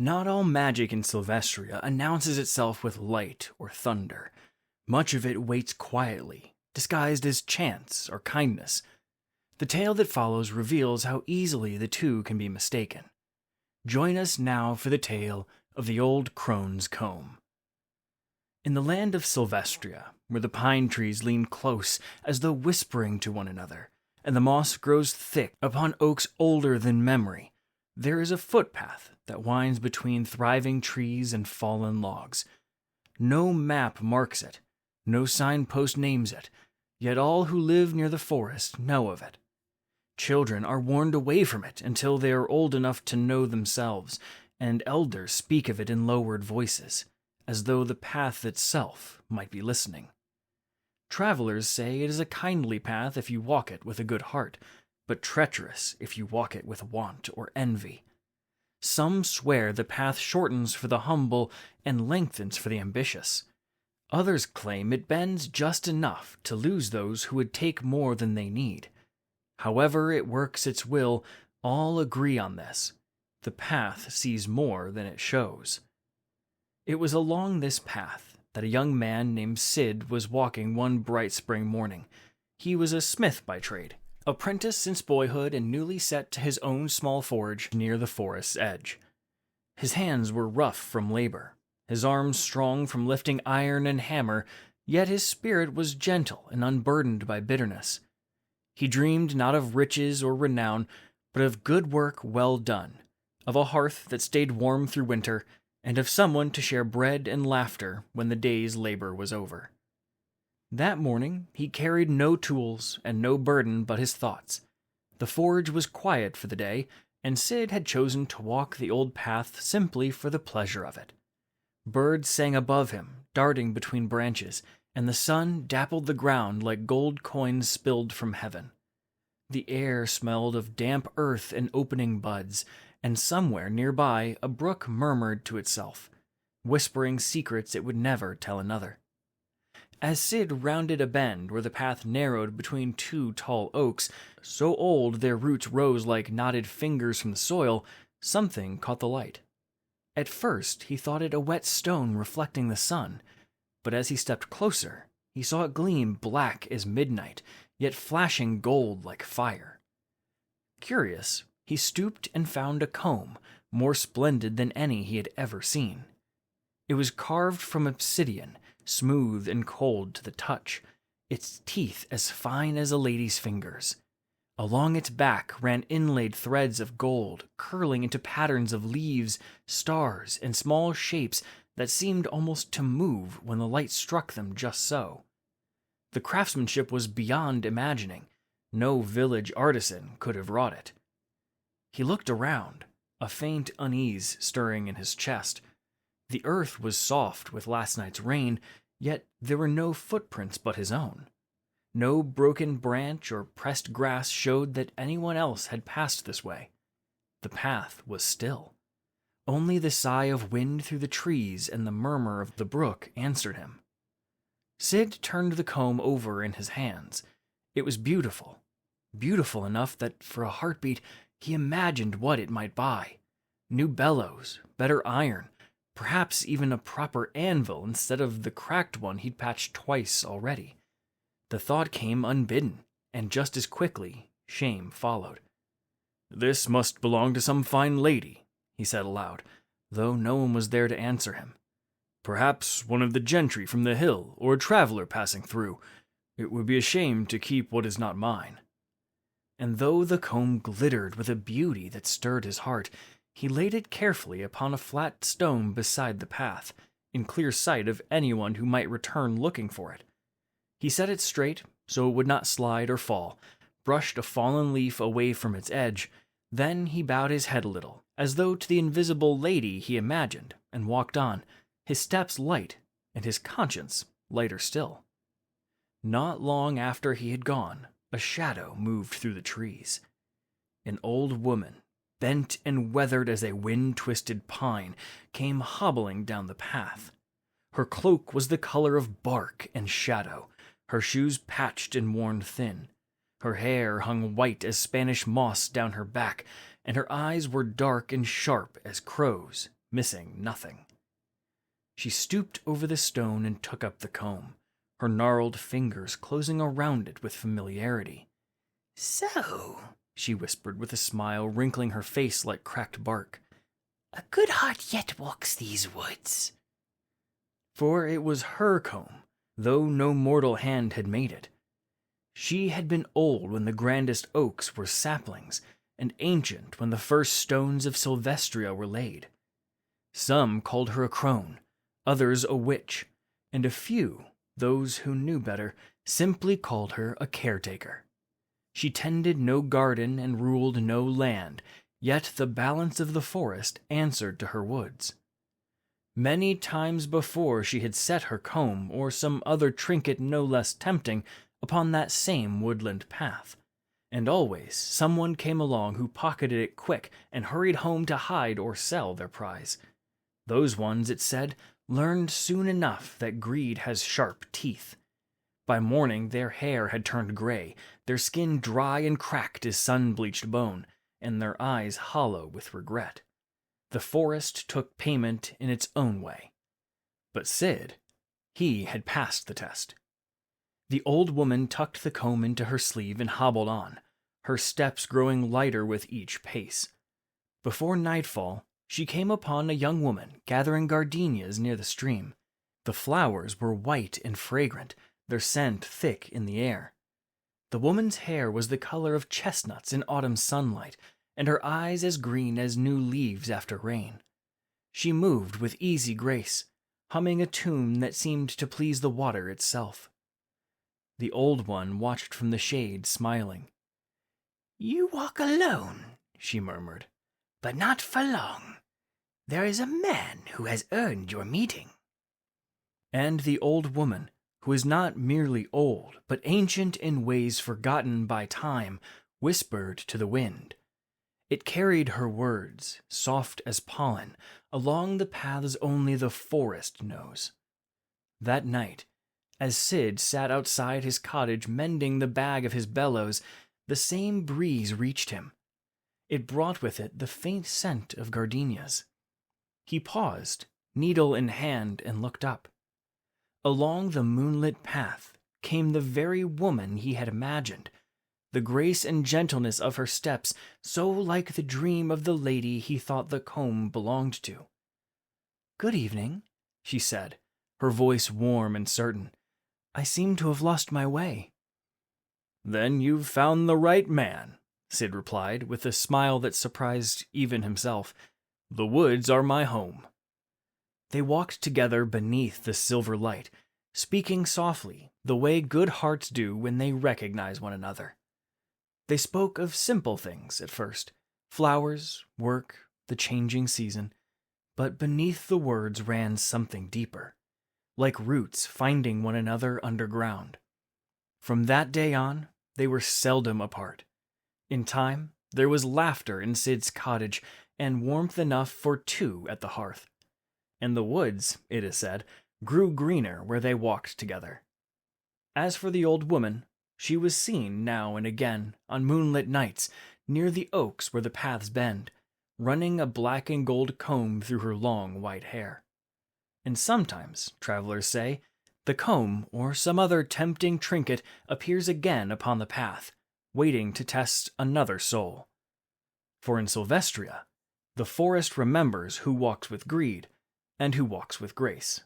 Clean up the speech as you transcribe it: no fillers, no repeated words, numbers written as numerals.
Not all magic in Sylvestria announces itself with light or thunder. Much of it waits quietly, disguised as chance or kindness. The tale that follows reveals how easily the two can be mistaken. Join us now for the tale of the old Crone's comb. In the land of Sylvestria, where the pine trees lean close as though whispering to one another, and the moss grows thick upon oaks older than memory, there is a footpath that winds between thriving trees and fallen logs. No map marks it, no signpost names it, yet all who live near the forest know of it. Children are warned away from it until they are old enough to know themselves, and elders speak of it in lowered voices, as though the path itself might be listening. Travelers say it is a kindly path if you walk it with a good heart, but treacherous if you walk it with want or envy. Some swear the path shortens for the humble and lengthens for the ambitious. Others claim it bends just enough to lose those who would take more than they need. However it works its will, all agree on this. The path sees more than it shows. It was along this path that a young man named Sid was walking one bright spring morning. He was a smith by trade, apprentice since boyhood and newly set to his own small forge near the forest's edge. His hands were rough from labor, his arms strong from lifting iron and hammer, yet his spirit was gentle and unburdened by bitterness. He dreamed not of riches or renown, but of good work well done, of a hearth that stayed warm through winter, and of someone to share bread and laughter when the day's labor was over. That morning he carried no tools and no burden but his thoughts. The forge was quiet for the day, and Sid had chosen to walk the old path simply for the pleasure of it. Birds sang above him, darting between branches, and the sun dappled the ground like gold coins spilled from heaven. The air smelled of damp earth and opening buds, and somewhere nearby a brook murmured to itself, whispering secrets it would never tell another. As Sid rounded a bend where the path narrowed between two tall oaks, so old their roots rose like knotted fingers from the soil, something caught the light. At first he thought it a wet stone reflecting the sun, but as he stepped closer, he saw it gleam black as midnight, yet flashing gold like fire. Curious, he stooped and found a comb, more splendid than any he had ever seen. It was carved from obsidian, smooth and cold to the touch, its teeth as fine as a lady's fingers. Along its back ran inlaid threads of gold, curling into patterns of leaves, stars, and small shapes that seemed almost to move when the light struck them just so. The craftsmanship was beyond imagining. No village artisan could have wrought it. He looked around, a faint unease stirring in his chest. The earth was soft with last night's rain, yet there were no footprints but his own. No broken branch or pressed grass showed that anyone else had passed this way. The path was still. Only the sigh of wind through the trees and the murmur of the brook answered him. Sid turned the comb over in his hands. It was beautiful, beautiful enough that for a heartbeat he imagined what it might buy. New bellows, better iron, perhaps even a proper anvil instead of the cracked one he'd patched twice already. The thought came unbidden, and just as quickly, shame followed. "This must belong to some fine lady," he said aloud, though no one was there to answer him. "Perhaps one of the gentry from the hill, or a traveler passing through. It would be a shame to keep what is not mine." And though the comb glittered with a beauty that stirred his heart, he laid it carefully upon a flat stone beside the path, in clear sight of anyone who might return looking for it. He set it straight so it would not slide or fall, brushed a fallen leaf away from its edge, then he bowed his head a little, as though to the invisible lady he imagined, and walked on, his steps light, and his conscience lighter still. Not long after he had gone, a shadow moved through the trees. An old woman, bent and weathered as a wind-twisted pine, came hobbling down the path. Her cloak was the color of bark and shadow, her shoes patched and worn thin. Her hair hung white as Spanish moss down her back, and her eyes were dark and sharp as crows, missing nothing. She stooped over the stone and took up the comb, her gnarled fingers closing around it with familiarity. "So," she whispered with a smile wrinkling her face like cracked bark, "a good heart yet walks these woods." For it was her comb, though no mortal hand had made it. She had been old when the grandest oaks were saplings, and ancient when the first stones of Sylvestria were laid. Some called her a crone, others a witch, and a few, those who knew better, simply called her a caretaker. She tended no garden and ruled no land, yet the balance of the forest answered to her woods. Many times before she had set her comb, or some other trinket no less tempting, upon that same woodland path, and always someone came along who pocketed it quick and hurried home to hide or sell their prize. Those ones, it said, learned soon enough that greed has sharp teeth. By morning their hair had turned gray, their skin dry and cracked as sun-bleached bone, and their eyes hollow with regret. The forest took payment in its own way. But Sid, he had passed the test. The old woman tucked the comb into her sleeve and hobbled on, her steps growing lighter with each pace. Before nightfall, she came upon a young woman gathering gardenias near the stream. The flowers were white and fragrant, their scent thick in the air. The woman's hair was the color of chestnuts in autumn sunlight, and her eyes as green as new leaves after rain. She moved with easy grace, humming a tune that seemed to please the water itself. The old one watched from the shade, smiling. "You walk alone," she murmured, "but not for long. There is a man who has earned your meeting." And the old woman, who was not merely old, but ancient in ways forgotten by time, whispered to the wind. It carried her words, soft as pollen, along the paths only the forest knows. That night, as Sid sat outside his cottage mending the bag of his bellows, the same breeze reached him. It brought with it the faint scent of gardenias. He paused, needle in hand, and looked up. Along the moonlit path came the very woman he had imagined, the grace and gentleness of her steps so like the dream of the lady he thought the comb belonged to. "Good evening," she said, her voice warm and certain. "I seem to have lost my way." "Then you've found the right man," Sid replied, with a smile that surprised even himself. "The woods are my home." They walked together beneath the silver light, speaking softly, the way good hearts do when they recognize one another. They spoke of simple things at first, flowers, work, the changing season, but beneath the words ran something deeper, like roots finding one another underground. From that day on, they were seldom apart. In time, there was laughter in Sid's cottage and warmth enough for two at the hearth. And the woods, it is said, grew greener where they walked together. As for the old woman, she was seen now and again, on moonlit nights, near the oaks where the paths bend, running a black and gold comb through her long white hair. And sometimes, travelers say, the comb or some other tempting trinket appears again upon the path, waiting to test another soul. For in Sylvestria, the forest remembers who walks with greed and who walks with grace.